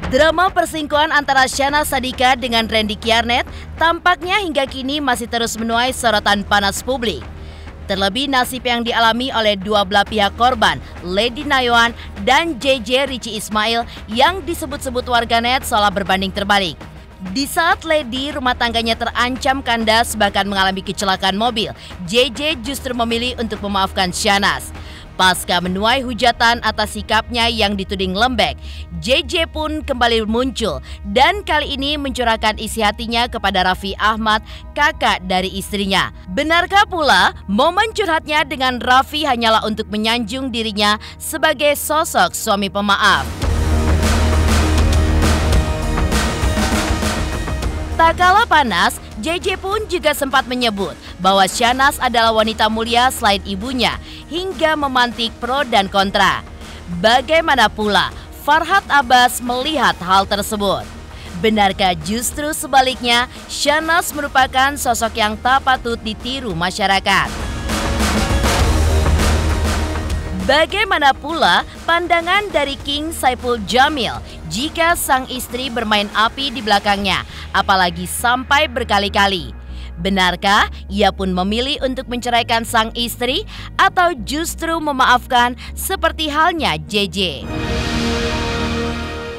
Drama perselingkuhan antara Syahnaz Sadiqah dengan Randy Kjarnet tampaknya hingga kini masih terus menuai sorotan panas publik. Terlebih nasib yang dialami oleh dua belah pihak korban, Lady Nayawan dan JJ Richie Ismail yang disebut-sebut warganet seolah berbanding terbalik. Di saat Lady rumah tangganya terancam kandas bahkan mengalami kecelakaan mobil, JJ justru memilih untuk memaafkan Syahnaz. Pasca menuai hujatan atas sikapnya yang dituding lembek, JJ pun kembali muncul dan kali ini mencurahkan isi hatinya kepada Raffi Ahmad, kakak dari istrinya. Benarkah pula momen curhatnya dengan Raffi hanyalah untuk menyanjung dirinya sebagai sosok suami pemaaf? Tak kalah panas, JJ pun juga sempat menyebut bahwa Syahnaz adalah wanita mulia selain ibunya, hingga memantik pro dan kontra. Bagaimana pula Farhad Abbas melihat hal tersebut? Benarkah justru sebaliknya Syahnaz merupakan sosok yang tak patut ditiru masyarakat? Bagaimana pula pandangan dari King Saipul Jamil jika sang istri bermain api di belakangnya, apalagi sampai berkali-kali? Benarkah ia pun memilih untuk menceraikan sang istri atau justru memaafkan seperti halnya JJ?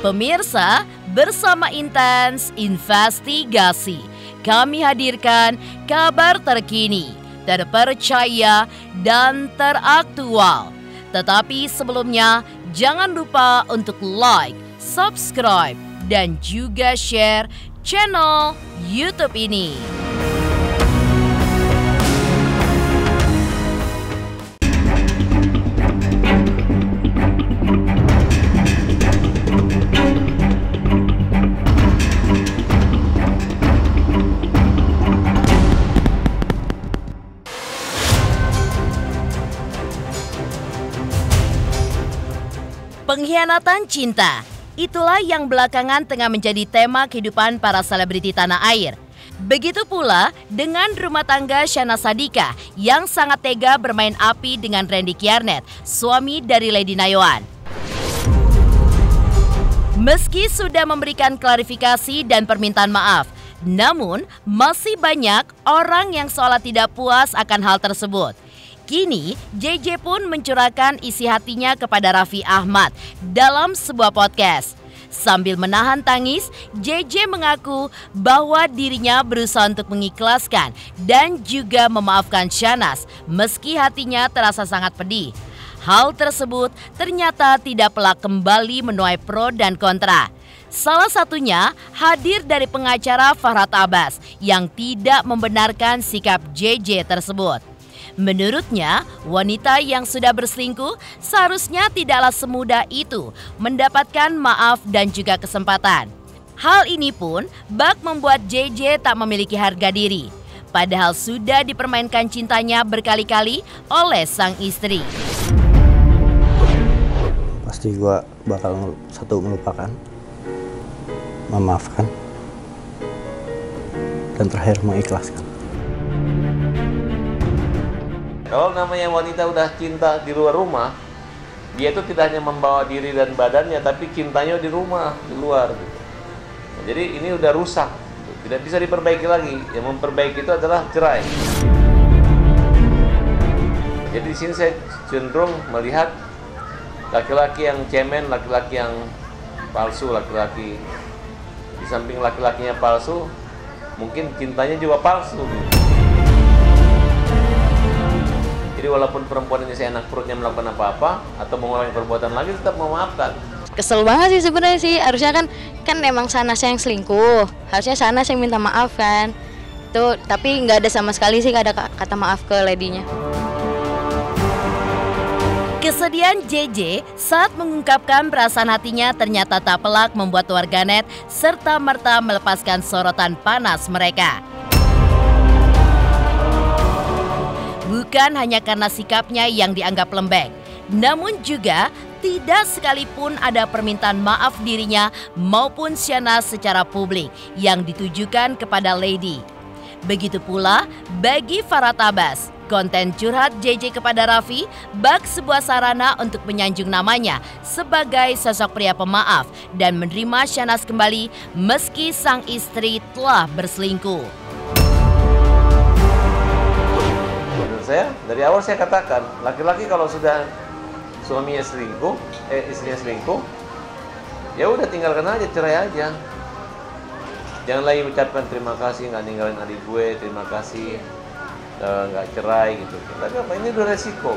Pemirsa, bersama Intens Investigasi, kami hadirkan kabar terkini, terpercaya, dan teraktual. Tetapi sebelumnya, jangan lupa untuk like, subscribe, dan juga share channel YouTube ini. Pengkhianatan cinta, itulah yang belakangan tengah menjadi tema kehidupan para selebriti tanah air. Begitu pula dengan rumah tangga Syahnaz Sadiqah yang sangat tega bermain api dengan Randy Kjarnet, suami dari Lady Nayawan. Meski sudah memberikan klarifikasi dan permintaan maaf, namun masih banyak orang yang seolah tidak puas akan hal tersebut. Kini, JJ pun mencurahkan isi hatinya kepada Raffi Ahmad dalam sebuah podcast. Sambil menahan tangis, JJ mengaku bahwa dirinya berusaha untuk mengikhlaskan dan juga memaafkan Syahnaz meski hatinya terasa sangat pedih. Hal tersebut ternyata tidak pelak kembali menuai pro dan kontra. Salah satunya hadir dari pengacara Farhad Abbas yang tidak membenarkan sikap JJ tersebut. Menurutnya, wanita yang sudah berselingkuh seharusnya tidaklah semudah itu mendapatkan maaf dan juga kesempatan. Hal ini pun bak membuat JJ tak memiliki harga diri, padahal sudah dipermainkan cintanya berkali-kali oleh sang istri. Pasti gue bakal melupakan, memaafkan, dan terakhir mengikhlaskan. Kalau namanya wanita udah cinta di luar rumah, dia itu tidak hanya membawa diri dan badannya, tapi cintanya di rumah, di luar. Gitu. Nah, jadi ini udah rusak, gitu. Tidak bisa diperbaiki lagi. Yang memperbaiki itu adalah cerai. Jadi di sini saya cenderung melihat laki-laki yang cemen, laki-laki yang palsu, laki-laki di samping laki-lakinya palsu, mungkin cintanya juga palsu. Gitu. Jadi walaupun perempuan ini seenak perutnya melakukan apa-apa atau mengulangi perbuatan lagi, tetap memaafkan. Kesel banget sih sebenarnya sih. Harusnya kan emang Syahnaz yang selingkuh. Harusnya Syahnaz yang minta maaf kan. Tuh, tapi nggak ada sama sekali sih ada kata maaf ke ladynya. Kesedihan JJ saat mengungkapkan perasaan hatinya ternyata tak pelak membuat warganet serta-merta melepaskan sorotan panas mereka. Bukan hanya karena sikapnya yang dianggap lembek, namun juga tidak sekalipun ada permintaan maaf dirinya maupun Syahnaz secara publik yang ditujukan kepada Lady. Begitu pula bagi Farhad Abbas. Konten curhat JJ kepada Raffi bak sebuah sarana untuk menyanjung namanya sebagai sosok pria pemaaf dan menerima Syahnaz kembali meski sang istri telah berselingkuh. Menurut saya, dari awal saya katakan, laki-laki kalau sudah suaminya selingkuh, istrinya selingkuh, ya udah tinggalkan aja, cerai aja. Jangan lagi ucapkan terima kasih nggak ninggalin adik gue, terima kasih nggak cerai gitu. Tapi apa, ini udah resiko.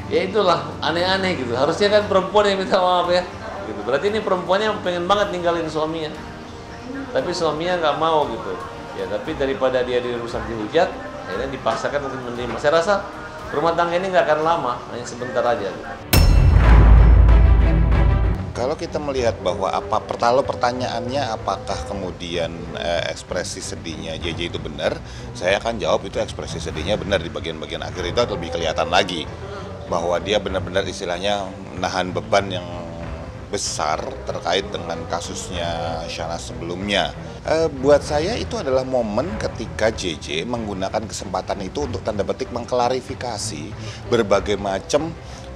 Ya itulah aneh-aneh gitu. Harusnya kan perempuan yang minta maaf ya. Gitu. Berarti ini perempuannya pengen banget ninggalin suaminya, tapi suaminya nggak mau gitu. Ya tapi daripada dia dirusak dihujat, akhirnya dipaksakan untuk menerima. Saya rasa rumah tangga ini nggak akan lama, hanya sebentar aja. Gitu. Kalau kita melihat bahwa pertanyaannya apakah kemudian ekspresi sedihnya JJ itu benar, saya akan jawab itu ekspresi sedihnya benar. Di bagian-bagian akhir itu lebih kelihatan lagi bahwa dia benar-benar istilahnya menahan beban yang besar terkait dengan kasusnya Syahnaz sebelumnya. Buat saya itu adalah momen ketika JJ menggunakan kesempatan itu untuk tanda petik mengklarifikasi berbagai macam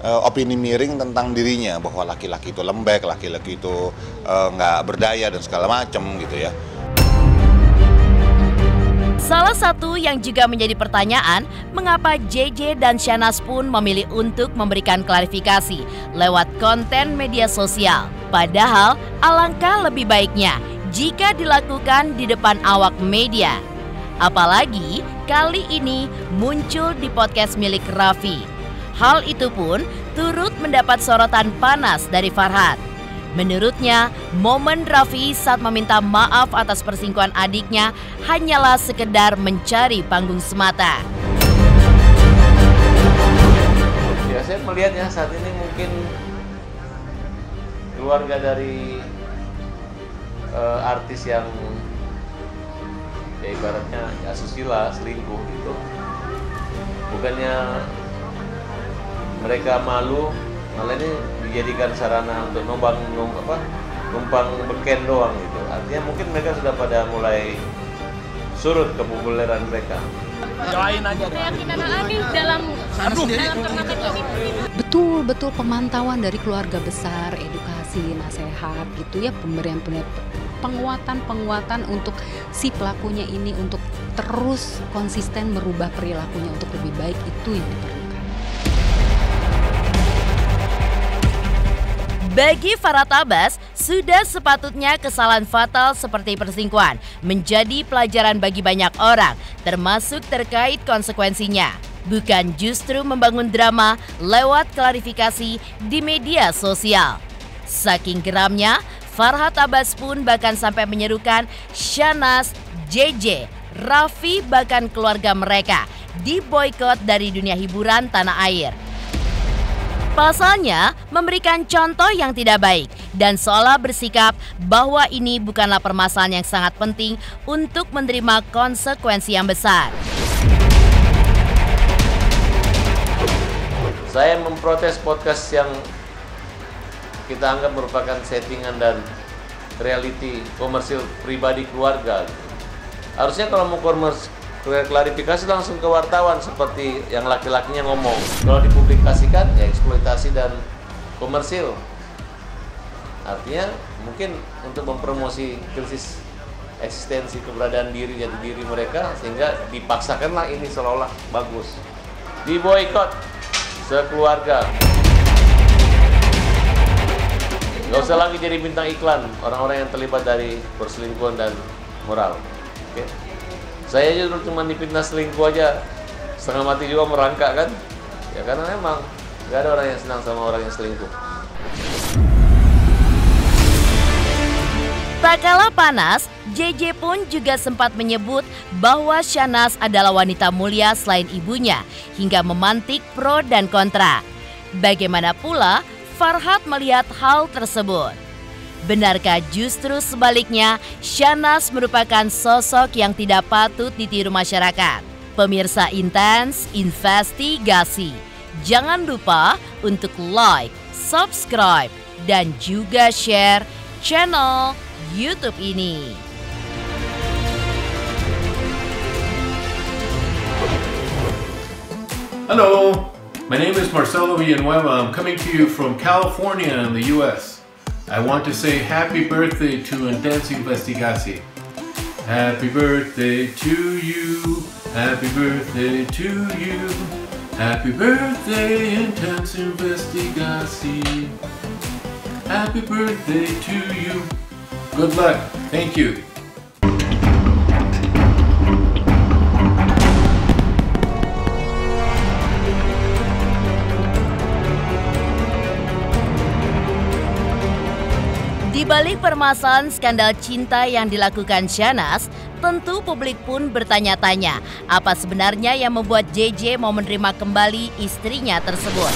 opini miring tentang dirinya, bahwa laki-laki itu lembek, laki-laki itu nggak berdaya dan segala macam gitu ya. Salah satu yang juga menjadi pertanyaan, mengapa JJ dan Syahnaz pun memilih untuk memberikan klarifikasi lewat konten media sosial. Padahal alangkah lebih baiknya jika dilakukan di depan awak media. Apalagi kali ini muncul di podcast milik Raffi. Hal itu pun turut mendapat sorotan panas dari Farhat. Menurutnya, momen Raffi saat meminta maaf atas perselingkuhan adiknya hanyalah sekedar mencari panggung semata. Ya, saya melihatnya saat ini mungkin keluarga dari artis yang ya ibaratnya asusila, selingkuh gitu. Bukannya mereka malu, malah ini dijadikan sarana untuk numpang beken doang gitu. Artinya mungkin mereka sudah pada mulai surut kepopuleran mereka. Doain aja keyakinan Adi dalam turnamen ini. Betul pemantauan dari keluarga besar, edukasi, nasihat gitu ya, pemberian penguatan untuk si pelakunya ini untuk terus konsisten merubah perilakunya untuk lebih baik, itu yang diperlukan. Bagi Farhat Abbas, sudah sepatutnya kesalahan fatal seperti perselingkuhan menjadi pelajaran bagi banyak orang, termasuk terkait konsekuensinya. Bukan justru membangun drama lewat klarifikasi di media sosial. Saking geramnya, Farhat Abbas pun bahkan sampai menyerukan Syahnaz, JJ, Raffi bahkan keluarga mereka diboikot dari dunia hiburan tanah air. Pasalnya memberikan contoh yang tidak baik dan seolah bersikap bahwa ini bukanlah permasalahan yang sangat penting untuk menerima konsekuensi yang besar. Saya memprotes podcast yang kita anggap merupakan settingan dan reality komersil pribadi keluarga. Harusnya kalau mau klarifikasi langsung ke wartawan seperti yang laki-lakinya ngomong. Kalau dipublikasikan ya eksploitasi dan komersil. Artinya mungkin untuk mempromosi krisis eksistensi keberadaan diri jati diri mereka, sehingga dipaksakanlah ini seolah-olah bagus. Diboikot sekeluarga. Gak usah lagi jadi bintang iklan orang-orang yang terlibat dari perselingkuhan dan moral. Oke? Saya justru cuma dipitnah selingkuh aja setengah mati juga merangkak kan. Ya karena memang gak ada orang yang senang sama orang yang selingkuh. Tak kalah panas, JJ pun juga sempat menyebut bahwa Syahnaz adalah wanita mulia selain ibunya, hingga memantik pro dan kontra. Bagaimana pula Farhat melihat hal tersebut? Benarkah justru sebaliknya Syahnaz merupakan sosok yang tidak patut ditiru masyarakat? Pemirsa Intens Investigasi, jangan lupa untuk like, subscribe, dan juga share channel YouTube ini. Hello, my name is Marcelo Villanueva. I'm coming to you from California in the U.S. I want to say happy birthday to Intense Investigasi. Happy birthday to you. Happy birthday to you. Happy birthday, Intense Investigasi. Happy birthday to you. Good luck. Thank you. Di balik permasalahan skandal cinta yang dilakukan Shahnaz, tentu publik pun bertanya-tanya apa sebenarnya yang membuat JJ mau menerima kembali istrinya tersebut.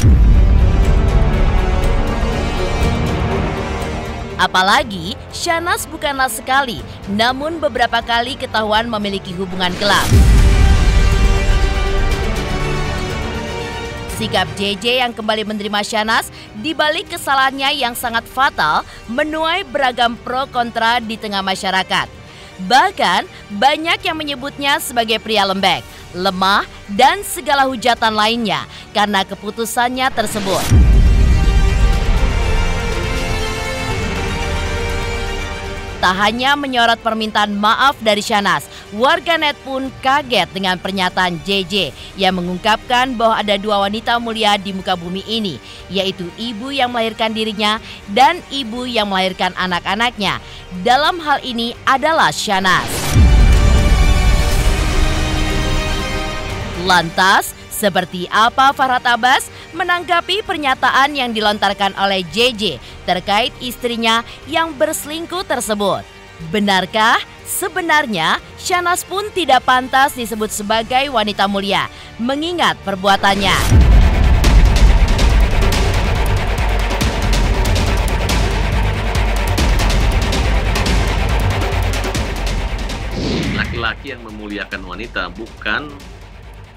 Apalagi Shahnaz bukanlah sekali, namun beberapa kali ketahuan memiliki hubungan gelap. Sikap JJ yang kembali menerima Shahnaz di balik kesalahannya yang sangat fatal menuai beragam pro kontra di tengah masyarakat. Bahkan banyak yang menyebutnya sebagai pria lembek, lemah, dan segala hujatan lainnya karena keputusannya tersebut. Tak hanya menyorot permintaan maaf dari Shahnaz, warganet pun kaget dengan pernyataan JJ yang mengungkapkan bahwa ada dua wanita mulia di muka bumi ini, yaitu ibu yang melahirkan dirinya dan ibu yang melahirkan anak-anaknya. Dalam hal ini adalah Shahnaz. Lantas, seperti apa Farhad Abbas menanggapi pernyataan yang dilontarkan oleh JJ terkait istrinya yang berselingkuh tersebut? Benarkah sebenarnya Shahnaz pun tidak pantas disebut sebagai wanita mulia mengingat perbuatannya? Laki-laki yang memuliakan wanita, bukan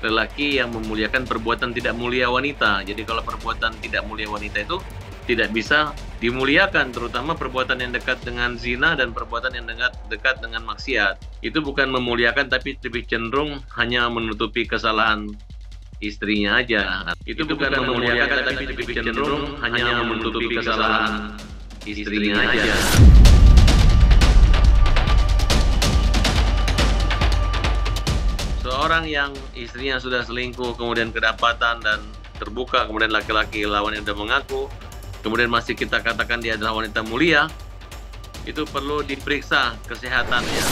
lelaki yang memuliakan perbuatan tidak mulia wanita. Jadi kalau perbuatan tidak mulia wanita itu tidak bisa dimuliakan, terutama perbuatan yang dekat dengan zina dan perbuatan yang dekat dengan maksiat. Itu bukan memuliakan, tapi lebih cenderung hanya menutupi kesalahan istrinya aja. Itu bukan memuliakan, tapi lebih cenderung hanya menutupi kesalahan istrinya aja. Seorang yang istrinya sudah selingkuh, kemudian kedapatan dan terbuka, kemudian laki-laki lawannya sudah mengaku, kemudian masih kita katakan dia adalah wanita mulia, itu perlu diperiksa kesehatannya.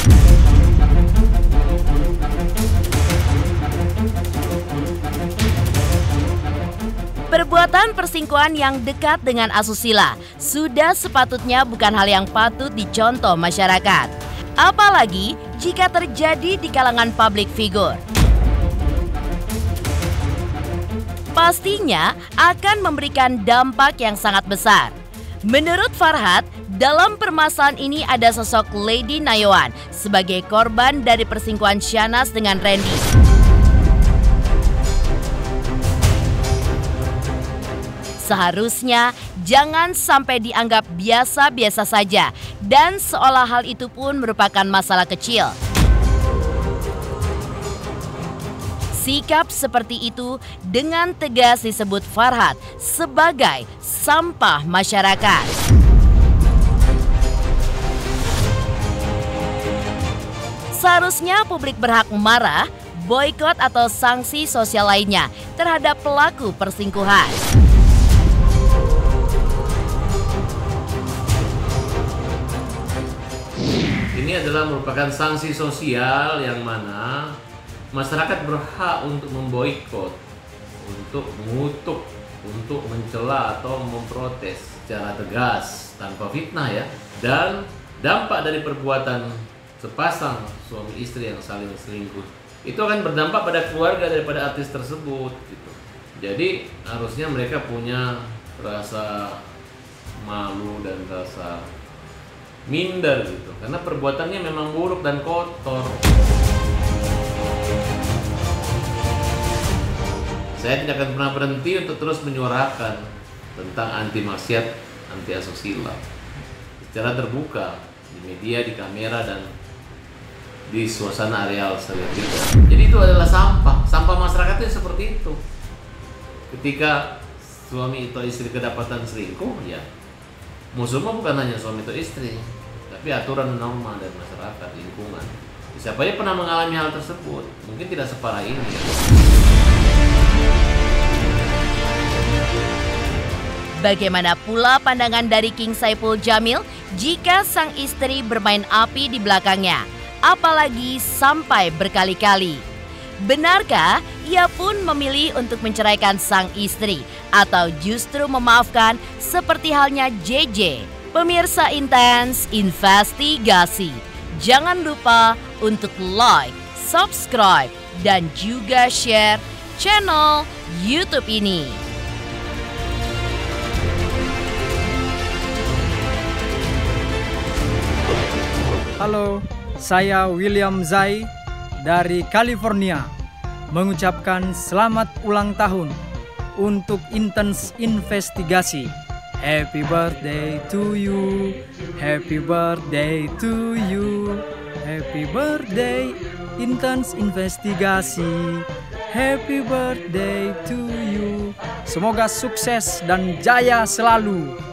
Perbuatan perselingkuhan yang dekat dengan asusila sudah sepatutnya bukan hal yang patut dicontoh masyarakat. Apalagi jika terjadi di kalangan publik figur. Pastinya akan memberikan dampak yang sangat besar. Menurut Farhad, dalam permasalahan ini ada sosok Lady Nayawan sebagai korban dari perselingkuhan Shahnaz dengan Randy. Seharusnya jangan sampai dianggap biasa-biasa saja dan seolah hal itu pun merupakan masalah kecil. Sikap seperti itu dengan tegas disebut Farhad sebagai sampah masyarakat. Seharusnya publik berhak marah, boikot atau sanksi sosial lainnya terhadap pelaku perselingkuhan. Ini adalah merupakan sanksi sosial yang mana masyarakat berhak untuk memboikot, untuk mengutuk, untuk mencela atau memprotes secara tegas tanpa fitnah ya. Dan dampak dari perbuatan sepasang suami istri yang saling selingkuh itu akan berdampak pada keluarga daripada artis tersebut gitu. Jadi harusnya mereka punya rasa malu dan rasa minder gitu, karena perbuatannya memang buruk dan kotor. Saya tidak akan pernah berhenti untuk terus menyuarakan tentang anti maksiat, anti asusila secara terbuka di media, di kamera, dan di suasana areal selebriti. Jadi itu adalah sampah masyarakat itu seperti itu. Ketika suami atau istri kedapatan selingkuh, ya musuh mah bukan hanya suami atau istri, tapi aturan norma dan masyarakat, lingkungan. Siapa yang pernah mengalami hal tersebut, mungkin tidak separah ini. Bagaimana pula pandangan dari King Saipul Jamil jika sang istri bermain api di belakangnya, apalagi sampai berkali-kali? Benarkah ia pun memilih untuk menceraikan sang istri atau justru memaafkan seperti halnya JJ? Pemirsa Intens Investigasi, jangan lupa untuk like, subscribe, dan juga share channel YouTube ini. Halo, saya William Zai dari California mengucapkan selamat ulang tahun untuk Intens Investigasi. Happy birthday to you, happy birthday to you, happy birthday Intens Investigasi, happy birthday to you. Semoga sukses dan jaya selalu.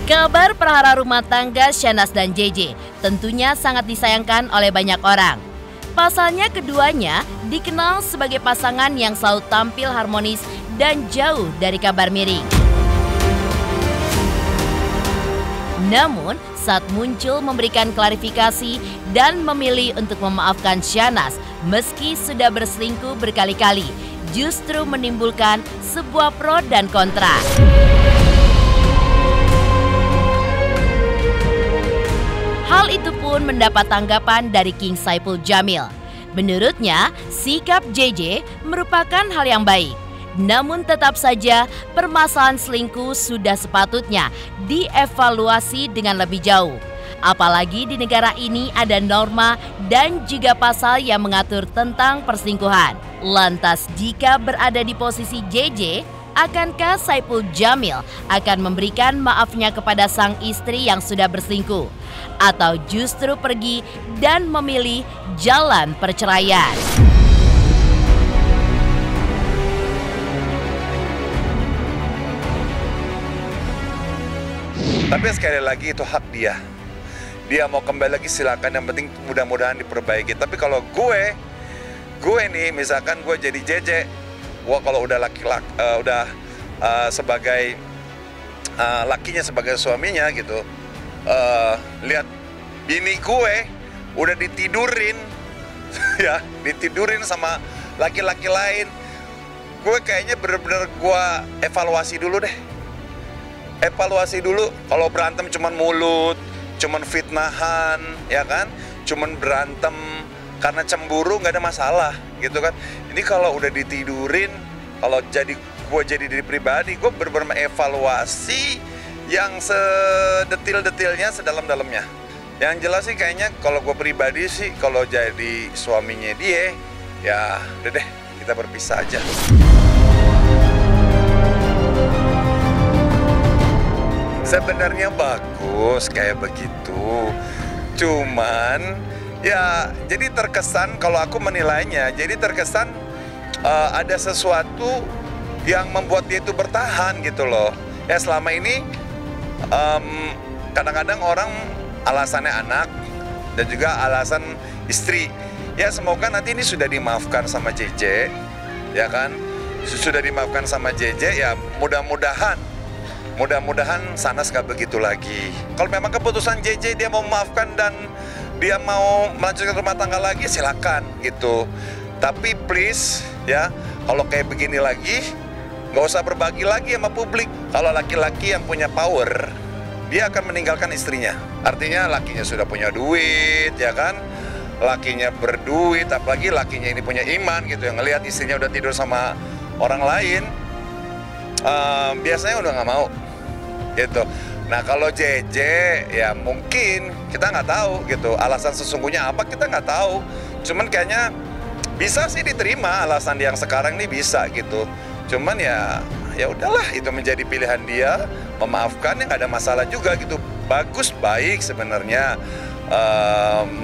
Kabar perhara rumah tangga Syahnaz dan JJ tentunya sangat disayangkan oleh banyak orang. Pasalnya keduanya dikenal sebagai pasangan yang selalu tampil harmonis dan jauh dari kabar miring. Namun saat muncul memberikan klarifikasi dan memilih untuk memaafkan Syahnaz meski sudah berselingkuh berkali-kali, justru menimbulkan sebuah pro dan kontra. Hal itu pun mendapat tanggapan dari King Saipul Jamil. Menurutnya, sikap JJ merupakan hal yang baik. Namun tetap saja permasalahan selingkuh sudah sepatutnya dievaluasi dengan lebih jauh. Apalagi di negara ini ada norma dan juga pasal yang mengatur tentang perselingkuhan. Lantas jika berada di posisi JJ, akankah Saipul Jamil akan memberikan maafnya kepada sang istri yang sudah berselingkuh? Atau justru pergi dan memilih jalan perceraian? Tapi sekali lagi itu hak dia. Dia mau kembali lagi silakan, yang penting mudah-mudahan diperbaiki. Tapi kalau gue nih misalkan gue jadi JJ, gue kalau udah sebagai lakinya, sebagai suaminya gitu, lihat bini gue udah ditidurin ya, ditidurin sama laki-laki lain, gue kayaknya bener-bener gue evaluasi dulu deh. Evaluasi dulu. Kalau berantem cuman mulut, cuman fitnahan, ya kan, cuman berantem karena cemburu, nggak ada masalah gitu kan. Ini kalau udah ditidurin, kalau gue jadi diri pribadi, gue bener-bener mengevaluasi yang sedetil-detilnya, sedalam-dalamnya. Yang jelas sih kayaknya kalau gue pribadi sih, kalau jadi suaminya dia, ya udah deh, kita berpisah aja. Sebenarnya bagus kayak begitu, cuman ya jadi terkesan, kalau aku menilainya, jadi terkesan ada sesuatu yang membuat dia itu bertahan gitu loh. Ya selama ini kadang-kadang orang alasannya anak dan juga alasan istri. Ya semoga nanti ini sudah dimaafkan sama JJ, ya kan? Sudah dimaafkan sama JJ, ya mudah-mudahan Syahnaz gak begitu lagi. Kalau memang keputusan JJ dia mau memaafkan dan dia mau melanjutkan rumah tangga lagi, silakan gitu. Tapi please ya, kalau kayak begini lagi, gak usah berbagi lagi sama publik. Kalau laki-laki yang punya power, dia akan meninggalkan istrinya. Artinya lakinya sudah punya duit, ya kan? Lakinya berduit, apalagi lakinya ini punya iman gitu, yang ngelihat istrinya udah tidur sama orang lain, biasanya udah nggak mau gitu. Nah kalau JJ ya mungkin kita nggak tahu gitu, alasan sesungguhnya apa kita nggak tahu. Cuman kayaknya bisa sih diterima alasan yang sekarang ini, bisa gitu. Cuman ya ya udahlah, itu menjadi pilihan dia, memaafkan, yang nggak ada masalah juga gitu. Bagus, baik sebenarnya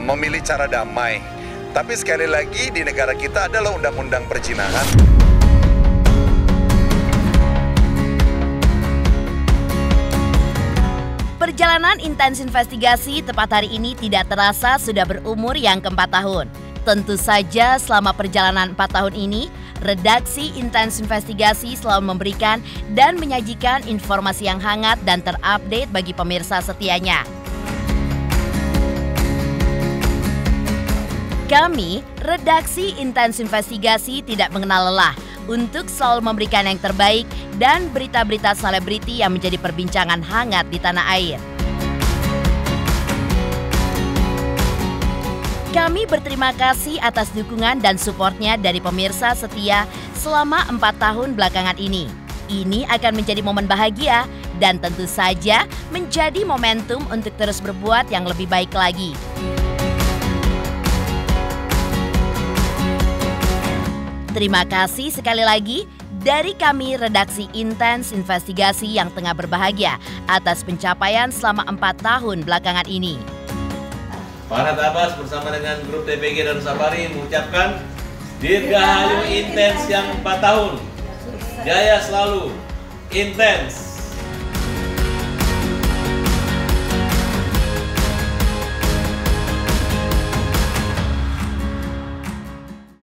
memilih cara damai. Tapi sekali lagi di negara kita adalah undang-undang perzinahan. Perjalanan intens investigasi tepat hari ini tidak terasa sudah berumur yang ke-4 tahun. Tentu saja selama perjalanan 4 tahun ini, redaksi intens investigasi selalu memberikan dan menyajikan informasi yang hangat dan terupdate bagi pemirsa setianya. Kami, redaksi intens investigasi tidak mengenal lelah untuk selalu memberikan yang terbaik dan berita-berita selebriti yang menjadi perbincangan hangat di tanah air. Kami berterima kasih atas dukungan dan supportnya dari pemirsa setia selama 4 tahun belakangan ini. Ini akan menjadi momen bahagia dan tentu saja menjadi momentum untuk terus berbuat yang lebih baik lagi. Terima kasih sekali lagi dari kami redaksi intens investigasi yang tengah berbahagia atas pencapaian selama 4 tahun belakangan ini. Farhad Abbas bersama dengan grup TPG dan Safari mengucapkan Dirgahayu Intens yang 4 tahun. Jaya selalu, intens.